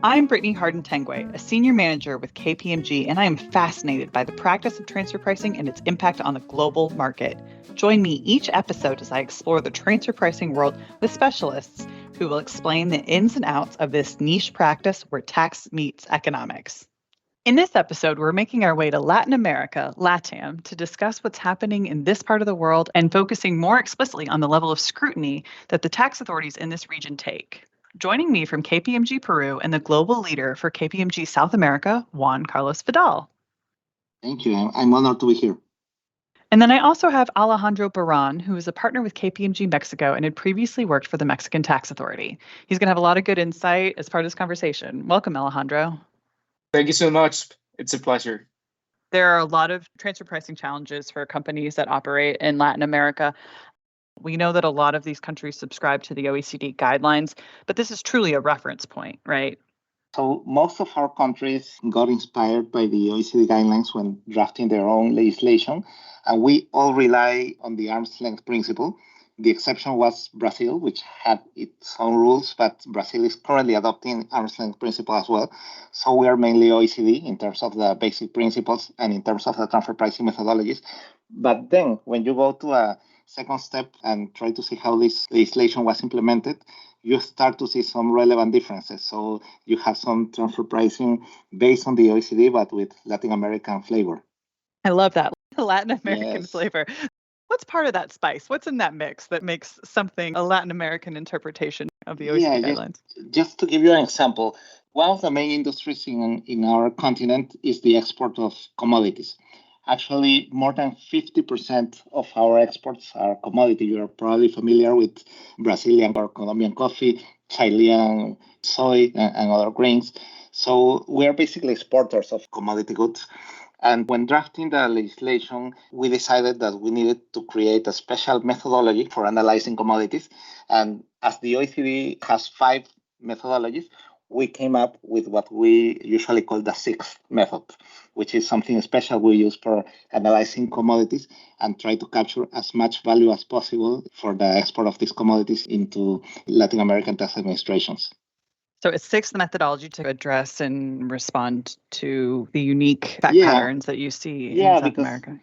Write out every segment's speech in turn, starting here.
I'm Brittany Hardin Tanguay, a senior manager with KPMG, and I am fascinated by the practice of transfer pricing and its impact on the global market. Join me each episode as I explore the transfer pricing world with specialists who will explain the ins and outs of this niche practice where tax meets economics. In this episode, we're making our way to Latin America, LATAM, to discuss what's happening in this part of the world and focusing more explicitly on the level of scrutiny that the tax authorities in this region take. Joining me from KPMG Peru and the global leader for KPMG South America, Juan Carlos Vidal. Thank you. I'm honored to be here. And then I also have Alejandro Barran, who is a partner with KPMG Mexico and had previously worked for the Mexican Tax Authority. He's going to have a lot of good insight as part of this conversation. Welcome, Alejandro. Thank you so much. It's a pleasure. There are a lot of transfer pricing challenges for companies that operate in Latin America. We know that a lot of these countries subscribe to the OECD guidelines, but this is truly a reference point, right? So most of our countries got inspired by the OECD guidelines when drafting their own legislation, and we all rely on the arm's length principle. The exception was Brazil, which had its own rules, but Brazil is currently adopting arm's length principle as well. So we are mainly OECD in terms of the basic principles and in terms of the transfer pricing methodologies. But then when you go to a second step and try to see how this legislation was implemented, you start to see some relevant differences. So you have some transfer pricing based on the OECD, but with Latin American flavor. I love that. The Latin American Yes. flavor. What's part of that spice? What's in that mix that makes something a Latin American interpretation of the OECD guidelines? Just to give you an example, one of the main industries in our continent is the export of commodities. Actually, more than 50% of our exports are commodity. You're probably familiar with Brazilian or Colombian coffee, Chilean soy, and other grains. So we're basically exporters of commodity goods. And when drafting the legislation, we decided that we needed to create a special methodology for analyzing commodities. And as the OECD has 5 methodologies, we came up with what we usually call the 6th method, which is something special we use for analyzing commodities and try to capture as much value as possible for the export of these commodities into Latin American tax administrations. So it's 6th methodology to address and respond to the unique fact patterns that you see in South America.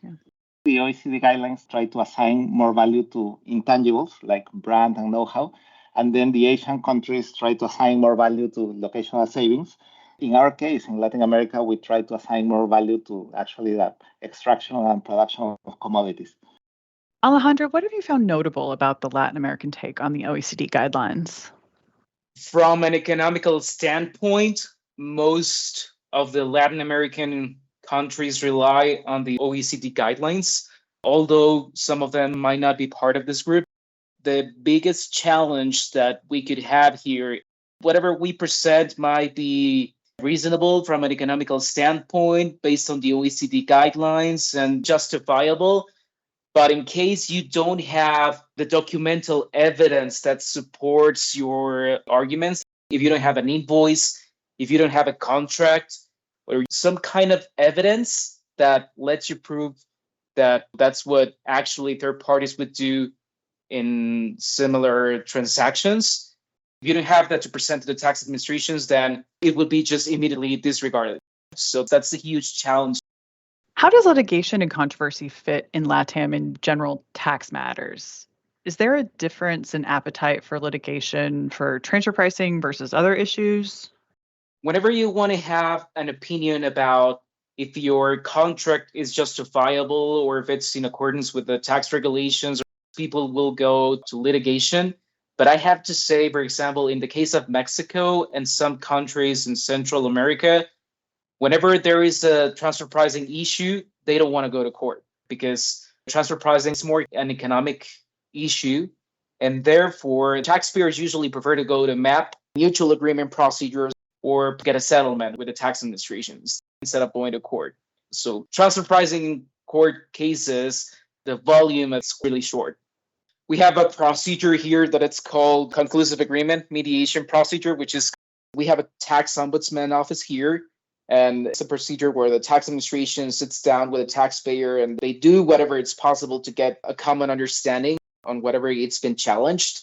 The OECD guidelines try to assign more value to intangibles like brand and know-how. And then the Asian countries try to assign more value to locational savings. In our case, in Latin America, we try to assign more value to actually the extraction and production of commodities. Alejandro, what have you found notable about the Latin American take on the OECD guidelines? From an economical standpoint, most of the Latin American countries rely on the OECD guidelines, although some of them might not be part of this group. The biggest challenge that we could have here, whatever we present might be reasonable from an economical standpoint based on the OECD guidelines and justifiable. But in case you don't have the documental evidence that supports your arguments, if you don't have an invoice, if you don't have a contract, or some kind of evidence that lets you prove that that's what actually third parties would do in similar transactions, if you don't have that to present to the tax administrations, then it would be just immediately disregarded. So that's a huge challenge. How does litigation and controversy fit in LATAM in general tax matters? Is there a difference in appetite for litigation for transfer pricing versus other issues? Whenever you want to have an opinion about if your contract is justifiable or if it's in accordance with the tax regulations, people will go to litigation. But I have to say, for example, in the case of Mexico and some countries in Central America, whenever there is a transfer pricing issue, they don't want to go to court because transfer pricing is more an economic issue. And therefore, taxpayers usually prefer to go to MAP, mutual agreement procedures, or get a settlement with the tax administrations instead of going to court. So transfer pricing court cases, the volume is really short. We have a procedure here that it's called conclusive agreement mediation procedure, which is we have a tax ombudsman office here. And it's a procedure where the tax administration sits down with a taxpayer and they do whatever it's possible to get a common understanding on whatever it's been challenged.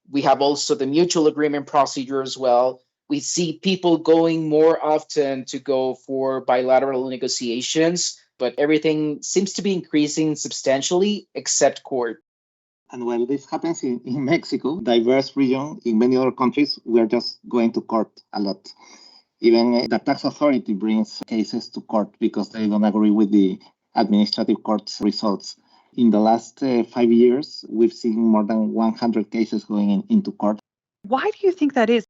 We have also the mutual agreement procedure as well, We see people going more often to go for bilateral negotiations, but everything seems to be increasing substantially except court. And while this happens in Mexico, diverse region, in many other countries, we are just going to court a lot. Even the tax authority brings cases to court because they don't agree with the administrative court's results. In the last 5 years, we've seen more than 100 cases going into court. Why do you think that is?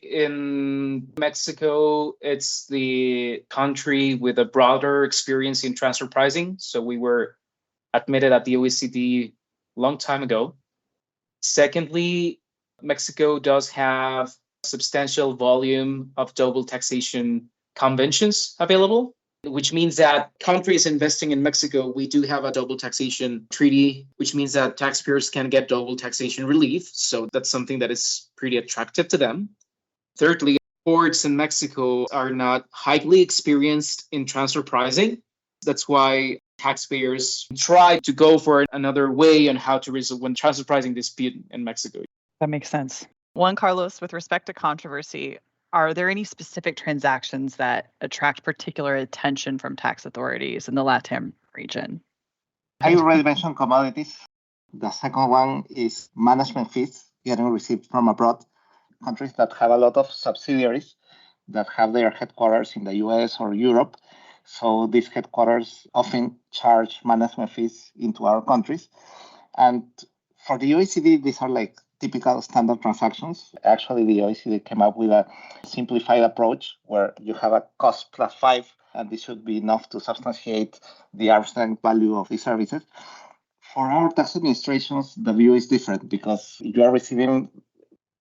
In Mexico, it's the country with a broader experience in transfer pricing. So we were admitted at the OECD a long time ago. Secondly, Mexico does have substantial volume of double taxation conventions available, which means that countries investing in Mexico, we do have a double taxation treaty, which means that taxpayers can get double taxation relief. So that's something that is pretty attractive to them. Thirdly, courts in Mexico are not highly experienced in transfer pricing. That's why taxpayers try to go for another way on how to resolve when transfer pricing dispute in Mexico. That makes sense. Juan Carlos, with respect to controversy, are there any specific transactions that attract particular attention from tax authorities in the LATAM region? I already mentioned commodities. The second one is management fees getting received from abroad. Countries that have a lot of subsidiaries that have their headquarters in the US or Europe. So these headquarters often charge management fees into our countries. And for the OECD, these are like typical standard transactions. Actually, the OECD came up with a simplified approach where you have a cost plus 5, and this should be enough to substantiate the arm's length value of the services. For our tax administrations, the view is different because you are receiving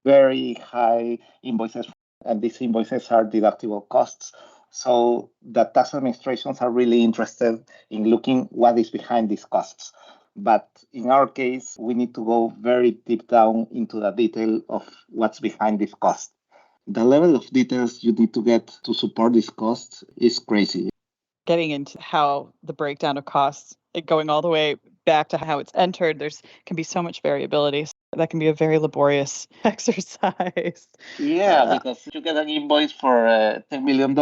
very high invoices, and these invoices are deductible costs. So the tax administrations are really interested in looking what is behind these costs. But in our case, we need to go very deep down into the detail of what's behind this cost. The level of details you need to get to support these costs is crazy. Getting into how the breakdown of costs, going all the way back to how it's entered, there's can be so much variability. That can be a very laborious exercise. Yeah, because you get an invoice for $10 million,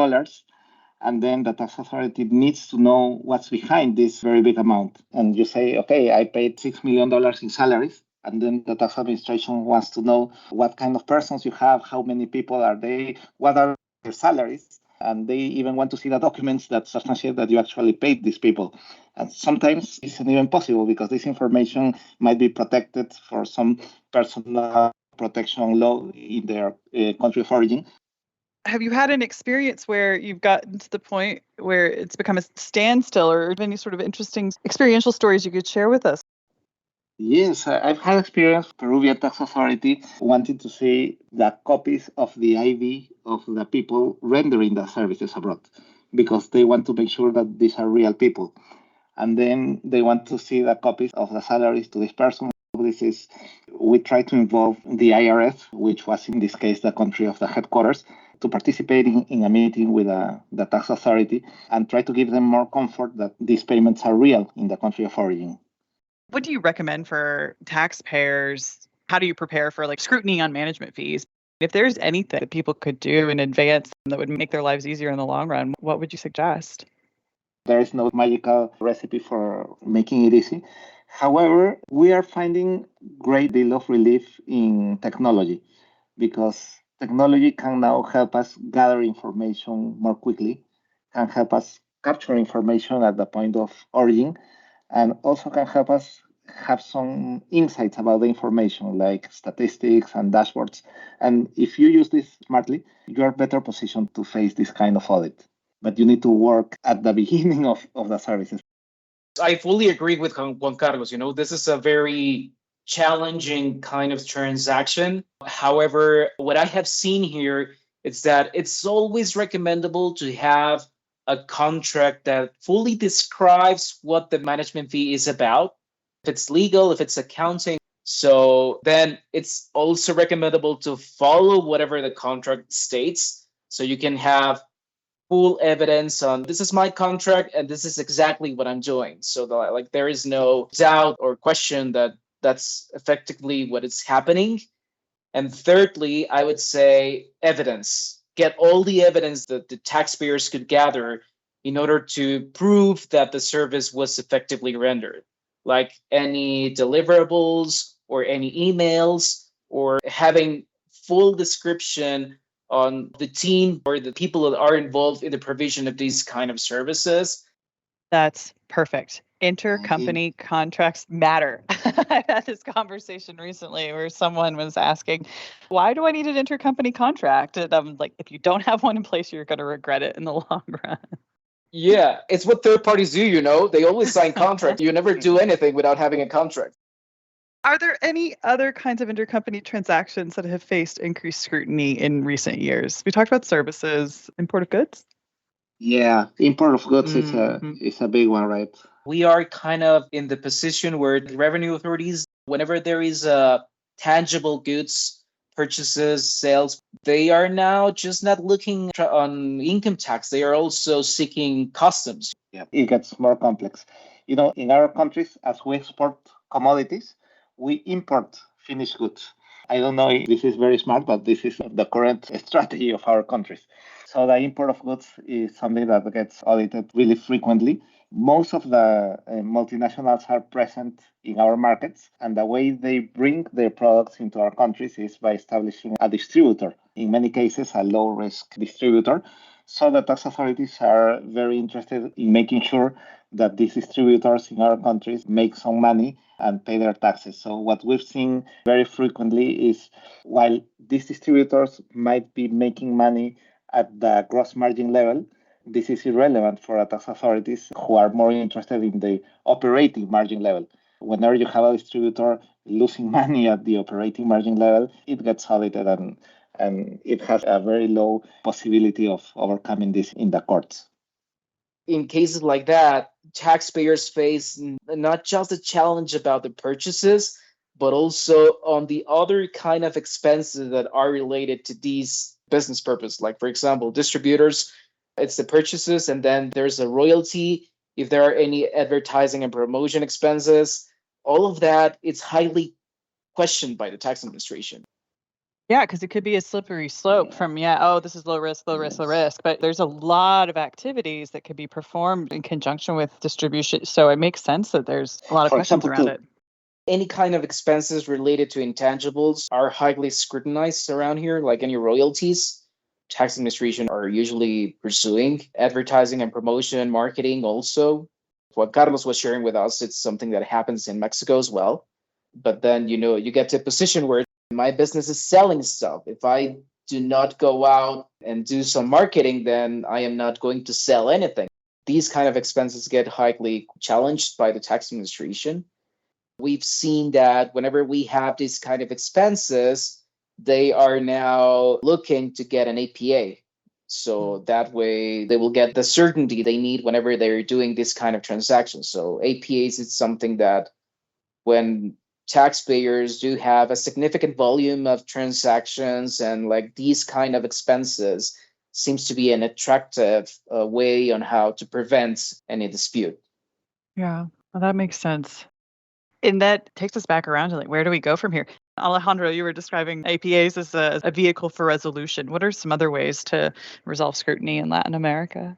and then the tax authority needs to know what's behind this very big amount. And you say, okay, I paid $6 million in salaries. And then the tax administration wants to know what kind of persons you have, how many people are they, what are their salaries. And they even want to see the documents that substantiate that you actually paid these people. And sometimes it's not even possible because this information might be protected for some personal protection law in their country of origin. Have you had an experience where you've gotten to the point where it's become a standstill, or any sort of interesting experiential stories you could share with us? Yes, I've had experience Peruvian tax authority wanting to see the copies of the IV of the people rendering the services abroad because they want to make sure that these are real people. And then they want to see the copies of the salaries to this person. We try to involve the IRS, which was in this case the country of the headquarters, to participate in a meeting with the tax authority and try to give them more comfort that these payments are real in the country of origin. What do you recommend for taxpayers? How do you prepare for scrutiny on management fees? If there's anything that people could do in advance that would make their lives easier in the long run, what would you suggest? There is no magical recipe for making it easy. However, we are finding great deal of relief in technology because technology can now help us gather information more quickly, can help us capture information at the point of origin, and also can help us have some insights about the information like statistics and dashboards. And if you use this smartly, you are better positioned to face this kind of audit. But you need to work at the beginning of the services. I fully agree with Juan Carlos. This is a very challenging kind of transaction. However, what I have seen here is that it's always recommendable to have a contract that fully describes what the management fee is about. If it's legal, if it's accounting. So then it's also recommendable to follow whatever the contract states. So you can have full evidence on this is my contract and this is exactly what I'm doing. So there is no doubt or question that that's effectively what is happening. And thirdly, I would say evidence. Get all the evidence that the taxpayers could gather in order to prove that the service was effectively rendered, like any deliverables or any emails, or having full description on the team or the people that are involved in the provision of these kind of services. That's perfect. Intercompany contracts matter. I had this conversation recently where someone was asking, why do I need an intercompany contract? And I'm like, if you don't have one in place, you're going to regret it in the long run. Yeah, it's what third parties do, you know? They always sign contracts. You never do anything without having a contract. Are there any other kinds of intercompany transactions that have faced increased scrutiny in recent years? We talked about services, import of goods. Yeah, import of goods is a big one, right? We are kind of in the position where the revenue authorities, whenever there is a tangible goods, purchases, sales, they are now just not looking on income tax. They are also seeking customs. Yeah, it gets more complex. You know, in our countries, as we export commodities, we import finished goods. I don't know if this is very smart, but this is the current strategy of our countries. So the import of goods is something that gets audited really frequently. Most of the multinationals are present in our markets, and the way they bring their products into our countries is by establishing a distributor, in many cases a low-risk distributor. So the tax authorities are very interested in making sure that these distributors in our countries make some money and pay their taxes. So what we've seen very frequently is while these distributors might be making money at the gross margin level, this is irrelevant for the tax authorities who are more interested in the operating margin level. Whenever you have a distributor losing money at the operating margin level, it gets audited and it has a very low possibility of overcoming this in the courts. In cases like that, taxpayers face not just a challenge about the purchases, but also on the other kind of expenses that are related to these business purpose. Like, for example, distributors, it's the purchases, and then there's a royalty. If there are any advertising and promotion expenses, all of that, it's highly questioned by the tax administration. Yeah, because it could be a slippery slope from, this is low risk, low risk, low risk. But there's a lot of activities that could be performed in conjunction with distribution. So it makes sense that there's a lot of questions around it. Any kind of expenses related to intangibles are highly scrutinized around here, like any royalties. Tax administration are usually pursuing advertising and promotion, marketing also. What Carlos was sharing with us, it's something that happens in Mexico as well. But then, you get to a position where my business is selling stuff. If I do not go out and do some marketing, then I am not going to sell anything. These kind of expenses get highly challenged by the tax administration. We've seen that whenever we have these kind of expenses, they are now looking to get an APA. So that way they will get the certainty they need whenever they're doing this kind of transactions. So APAs is something that when taxpayers do have a significant volume of transactions and like these kind of expenses seems to be an attractive way on how to prevent any dispute. Yeah, well, that makes sense. And that takes us back around to where do we go from here? Alejandro, you were describing APAs as a vehicle for resolution. What are some other ways to resolve scrutiny in Latin America?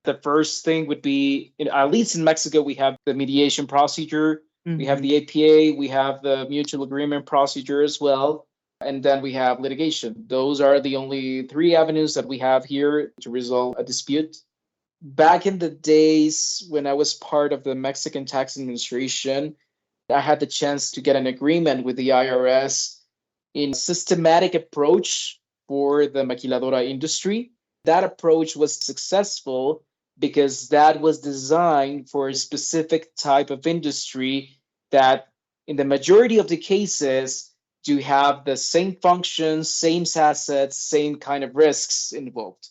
The first thing would be, at least in Mexico, we have the mediation procedure. Mm-hmm. We have the APA, we have the mutual agreement procedure as well, and then we have litigation. Those are the only three avenues that we have here to resolve a dispute. Back in the days when I was part of the Mexican tax administration, I had the chance to get an agreement with the IRS in a systematic approach for the maquiladora industry. That approach was successful because that was designed for a specific type of industry that in the majority of the cases do have the same functions, same assets, same kind of risks involved.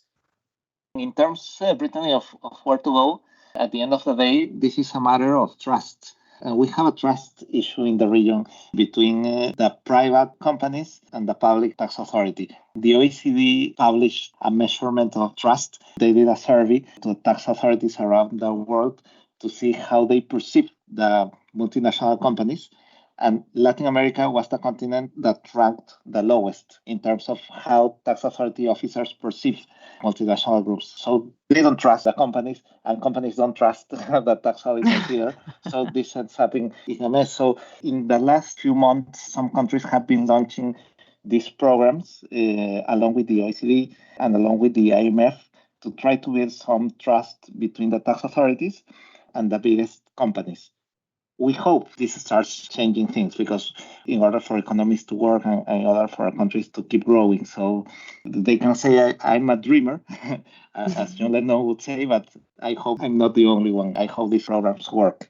In terms, Brittany, of where to go, at the end of the day, this is a matter of trust. We have a trust issue in the region between the private companies and the public tax authority. The OECD published a measurement of trust. They did a survey to tax authorities around the world to see how they perceive the multinational companies. And Latin America was the continent that ranked the lowest in terms of how tax authority officers perceive multinational groups. So they don't trust the companies, and companies don't trust the tax auditors either. So this ends up in a mess. So in the last few months, some countries have been launching these programs along with the OECD and along with the IMF to try to build some trust between the tax authorities and the biggest companies. We hope this starts changing things because in order for economies to work and in order for countries to keep growing, so they can say I'm a dreamer, as John Lennon would say, but I hope I'm not the only one. I hope these programs work.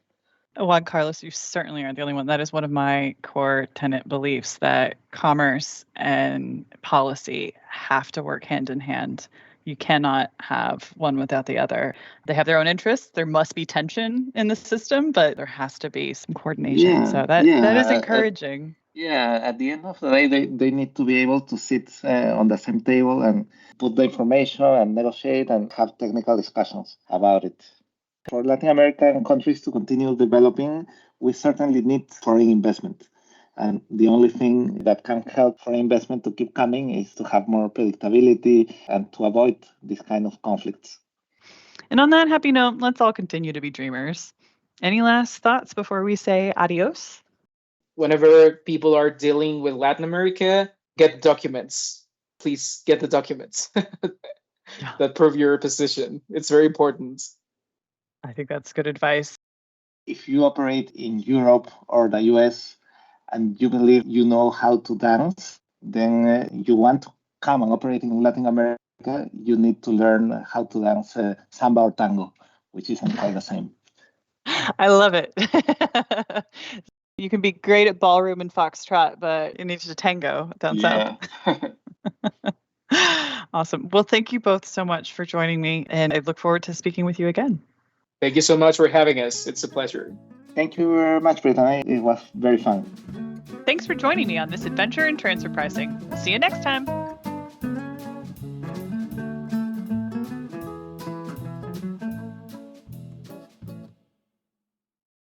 Juan Carlos, you certainly aren't the only one. That is one of my core tenet beliefs, that commerce and policy have to work hand in hand. You cannot have one without the other. They have their own interests. There must be tension in the system, but there has to be some coordination. So that is encouraging. At the end of the day, they need to be able to sit on the same table and put the information and negotiate and have technical discussions about it. For Latin American countries to continue developing, we certainly need foreign investment. And the only thing that can help foreign investment to keep coming is to have more predictability and to avoid this kind of conflicts. And on that happy note, let's all continue to be dreamers. Any last thoughts before we say adios? Whenever people are dealing with Latin America, get documents. Please get the documents that prove your position. It's very important. I think that's good advice. If you operate in Europe or the US and you believe you know how to dance, then you want to come and operate in Latin America, you need to learn how to dance Samba or tango, which isn't quite the same. I love it. You can be great at ballroom and foxtrot, but you need to tango down south. Awesome. Well, thank you both so much for joining me, and I look forward to speaking with you again. Thank you so much for having us. It's a pleasure. Thank you very much, Brittany. It was very fun. Thanks for joining me on this adventure in transfer pricing. See you next time.